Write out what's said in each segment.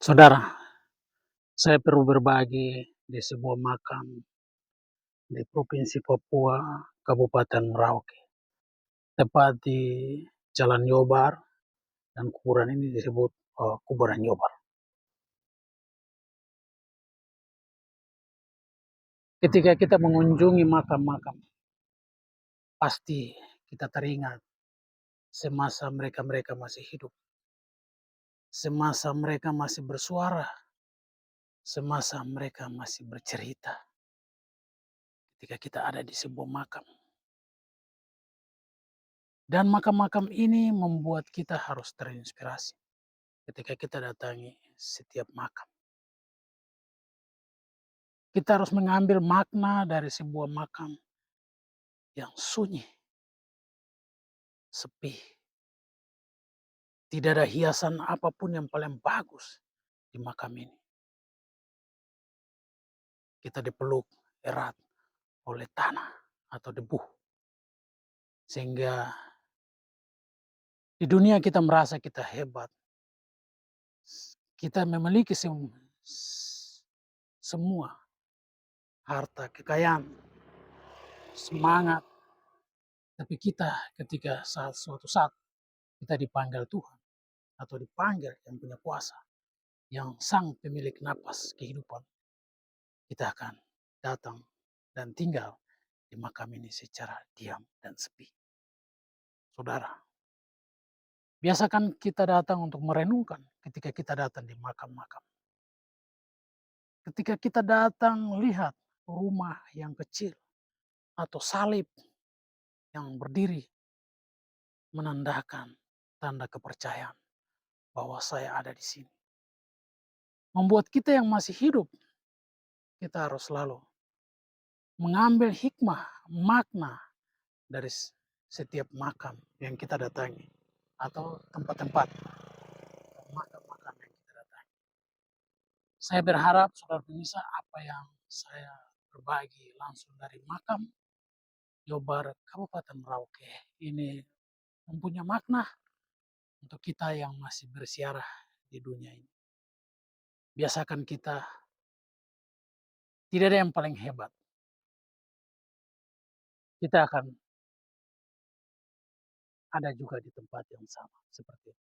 Saudara, saya perlu berbagi di sebuah makam di Provinsi Papua, Kabupaten Merauke, tepat di Jalan Yobar, dan kuburan ini disebut kuburan Yobar. Ketika kita mengunjungi makam-makam, pasti kita teringat semasa mereka-mereka masih hidup, semasa mereka masih bersuara, semasa mereka masih bercerita. Ketika kita ada di sebuah makam, dan makam-makam ini membuat kita harus terinspirasi ketika kita datangi setiap makam. Kita harus mengambil makna dari sebuah makam yang sunyi, sepi. Tidak ada hiasan apapun yang paling bagus di makam ini. Kita dipeluk erat oleh tanah atau debu. Sehingga di dunia kita merasa kita hebat. Kita memiliki semua harta, kekayaan, semangat. Tapi kita ketika suatu saat kita dipanggil Tuhan atau dipanggil yang punya kuasa, yang sang pemilik napas kehidupan, kita akan datang dan tinggal di makam ini secara diam dan sepi. Saudara, biasakan kita datang untuk merenungkan ketika kita datang di makam-makam. Ketika kita datang lihat rumah yang kecil atau salib yang berdiri menandakan tanda kepercayaan bahwa saya ada di sini. Membuat kita yang masih hidup, kita harus selalu mengambil hikmah, makna dari setiap makam yang kita datangi atau tempat-tempat makam-makam yang kita datangi. Saya berharap saudara bisa apa yang saya berbagi langsung dari makam Yobar Kabupaten Merauke ini mempunyai makna untuk kita yang masih bersiarah di dunia ini. Biasakan kita tidak ada yang paling hebat. Kita akan ada juga di tempat yang sama seperti itu.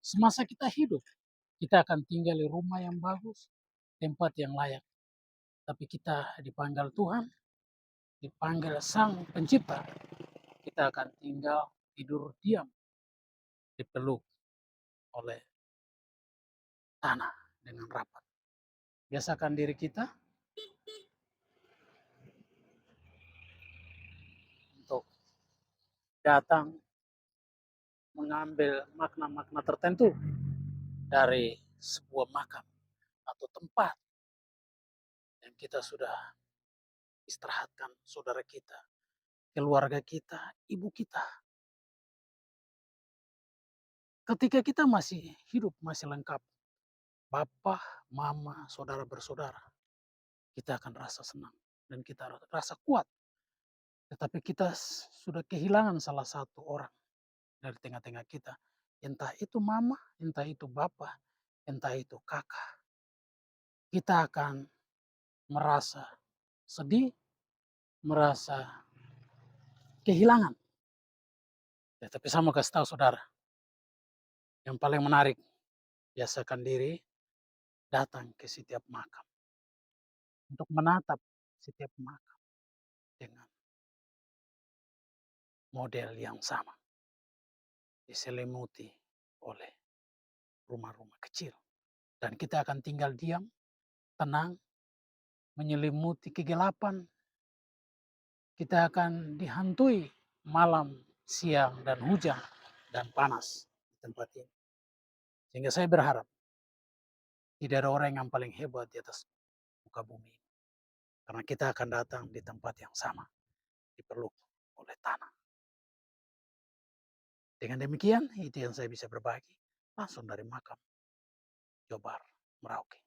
Semasa kita hidup, kita akan tinggal di rumah yang bagus, tempat yang layak. Tapi kita dipanggil Tuhan, dipanggil Sang Pencipta, kita akan tinggal tidur diam, dipeluk oleh tanah dengan rapat. Biasakan diri kita untuk datang mengambil makna-makna tertentu dari sebuah makam atau tempat yang kita sudah istirahatkan saudara kita, keluarga kita, ibu kita. Ketika kita masih hidup, masih lengkap, bapak, mama, saudara bersaudara, kita akan rasa senang dan kita rasa kuat. Tetapi kita sudah kehilangan salah satu orang dari tengah-tengah kita. Entah itu mama, entah itu bapak, entah itu kakak. Kita akan merasa sedih, merasa kehilangan. Ya, tapi saya mau kasih tahu saudara, yang paling menarik, biasakan diri datang ke setiap makam. Untuk menatap setiap makam dengan model yang sama. Diselimuti oleh rumah-rumah kecil. Dan kita akan tinggal diam, tenang, menyelimuti kegelapan. Kita akan dihantui malam, siang, dan hujan, dan panas di tempat ini. Sehingga saya berharap tidak ada orang yang paling hebat di atas muka bumi. Karena kita akan datang di tempat yang sama, dipeluk oleh tanah. Dengan demikian, itu yang saya bisa berbagi langsung dari makam Yobar Merauke.